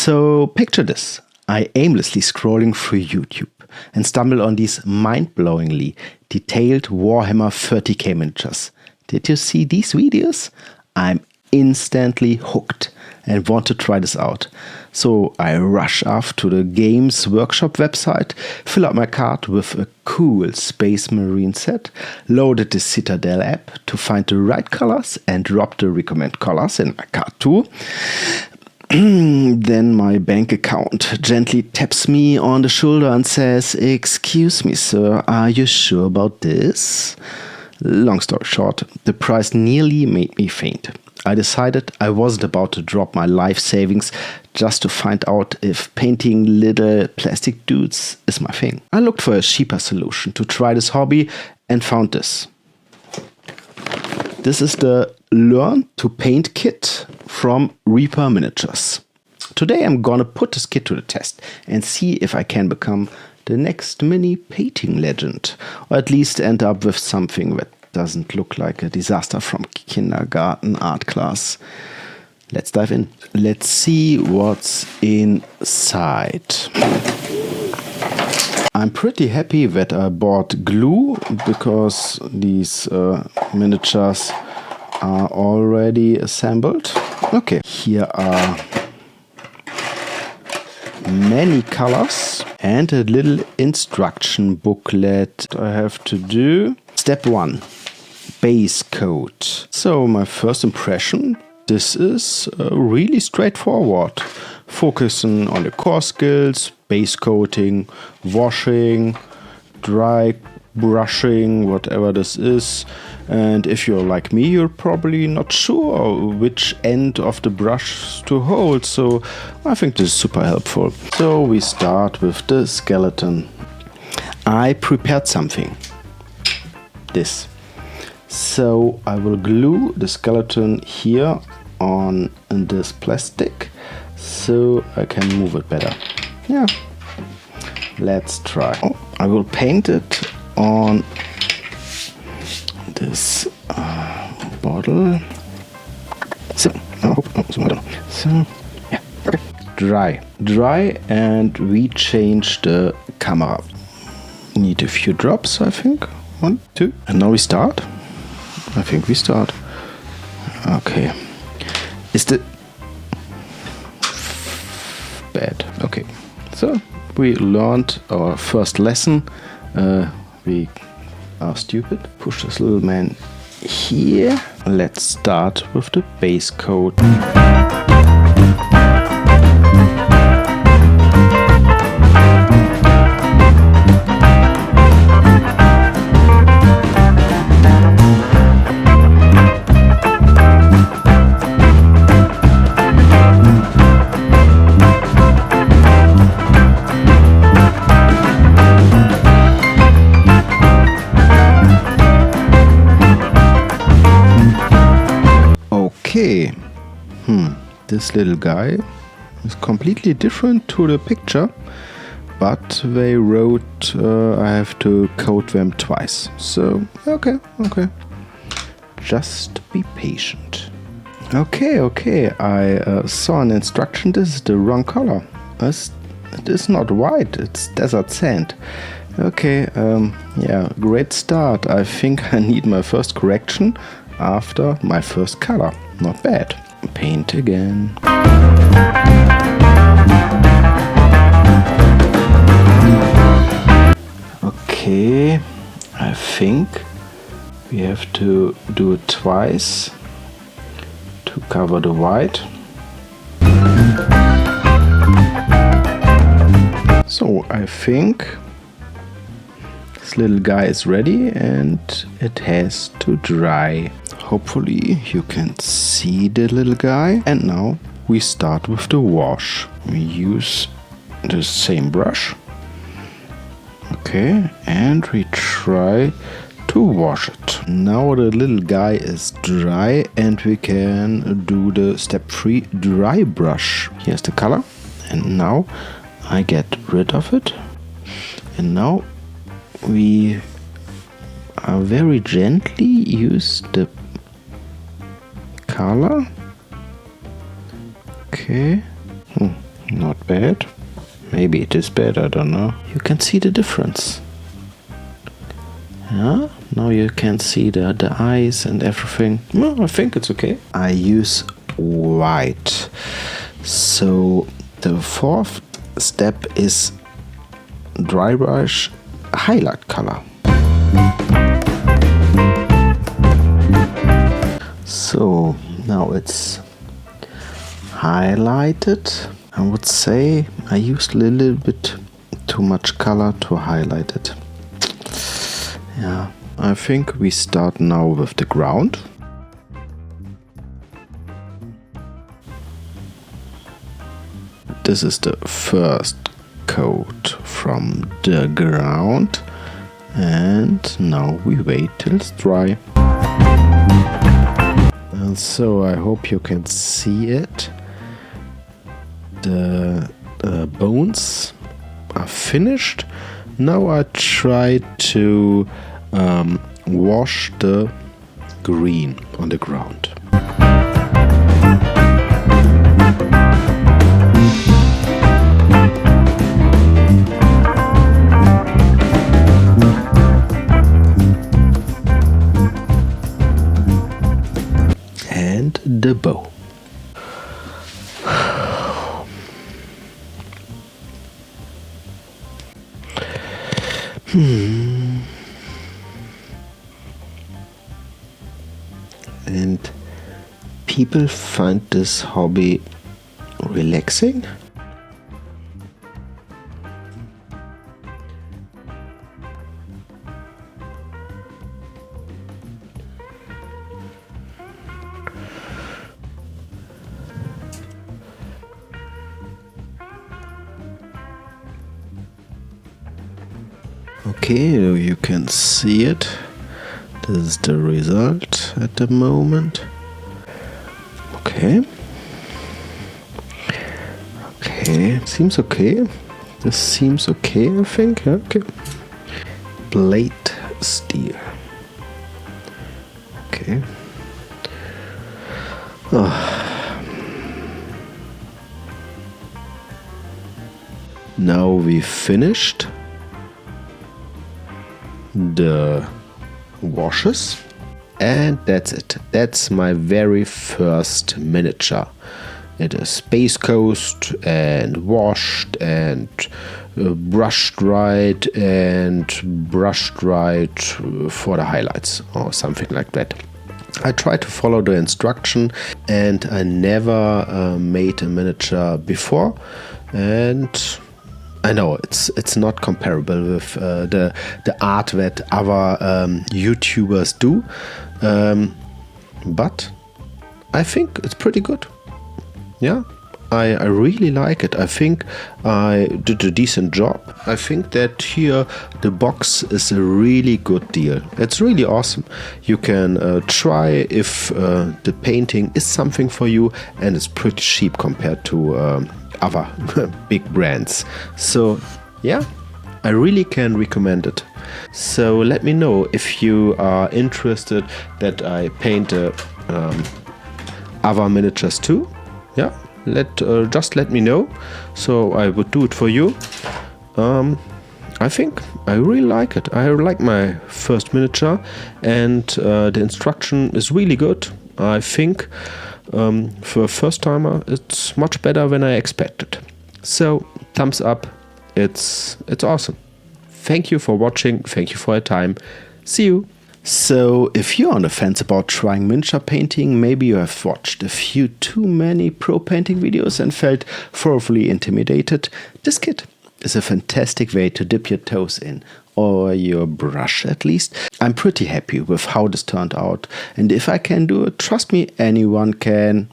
So picture this. I aimlessly scrolling through YouTube and stumble on these mind-blowingly detailed Warhammer 30k miniatures. Did you see these videos? I'm instantly hooked and want to try this out. So I rush off to the Games Workshop website, fill up my cart with a cool Space Marine set, loaded the Citadel app to find the right colors and drop the recommend colors in my cart too. Then my bank account gently taps me on the shoulder and says, "Excuse me, sir, are you sure about this?" Long story short, the price nearly made me faint. I decided I wasn't about to drop my life savings just to find out if painting little plastic dudes is my thing. I looked for a cheaper solution to try this hobby and found this. This is the Learn to Paint kit from Reaper Miniatures. Today I'm gonna put this kit to the test and see if I can become the next mini painting legend, or at least end up with something that doesn't look like a disaster from kindergarten art class. Let's dive in. Let's see what's inside. I'm pretty happy that I bought glue because these miniatures are already assembled. Okay, here are many colors and a little instruction booklet I have to do. Step 1, base coat. So my first impression, this is really straightforward. Focusing on the core skills, base coating, washing, dry brushing, whatever this is. And if you're like me, you're probably not sure which end of the brush to hold, so I think this is super helpful. So we start with the skeleton. I prepared something. This. So I will glue the skeleton here on this plastic so I can move it better. Yeah. Let's try. Oh, I will paint it on this bottle. So, yeah, okay. Dry, and we change the camera. Need a few drops, I think. 1, 2, and now we start. I think we start. Okay. Is the bad? Okay. So we learned our first lesson. We are stupid. Push this little man here. Let's start with the base coat. Okay, this little guy is completely different to the picture, but they wrote I have to coat them twice. So, okay. Just be patient. Okay, I saw an instruction. This is the wrong color. It is not white, it's desert sand. Okay, yeah, great start. I think I need my first correction after my first color. Not bad. Paint again. Okay, I think we have to do it twice to cover the white. So I think this little guy is ready and it has to dry. Hopefully you can see the little guy. And now we start with the wash. We use the same brush. Okay, and we try to wash it. Now the little guy is dry and we can do the step 3 dry brush. Here's the color. And now I get rid of it. And now we very gently use the color. Okay. Not bad. Maybe it is bad, I don't know. You can see the difference. Yeah, now you can see the eyes and everything. Well, I think it's okay. I use white. So the fourth step is dry brush highlight color. So now it's highlighted. I would say I used a little bit too much color to highlight it. Yeah, I think we start now with the ground. This is the first coat from the ground, and now we wait till it's dry. And so I hope you can see it. The bones are finished. Now I try to wash the green on the ground. And the bow. And people find this hobby relaxing. Okay, you can see it. This is the result at the moment. Okay. Okay, seems okay. This seems okay, I think. Okay. Plate steel. Okay. Now we finished the washes, and that's it. That's my very first miniature. It is Space Coast and washed and brushed right and brushed right for the highlights or something like that. I tried to follow the instruction, and I never made a miniature before, and I know it's not comparable with the art that other YouTubers do, but I think it's pretty good. Yeah, I really like it. I think I did a decent job. I think that here the box is a really good deal. It's really awesome. You can try if the painting is something for you, and it's pretty cheap compared to other big brands. So yeah, I really can recommend it. So let me know if you are interested that I paint other miniatures too. Yeah, just let me know, so I would do it for you. I think I really like it. I like my first miniature, and the instruction is really good. I think for a first timer it's much better than I expected. So thumbs up, it's awesome. Thank you for watching, thank you for your time. See you. So if you're on the fence about trying miniature painting, maybe you have watched a few too many pro painting videos and felt thoroughly intimidated, this kit is a fantastic way to dip your toes in, or your brush at least. I'm pretty happy with how this turned out, and if I can do it, trust me, anyone can.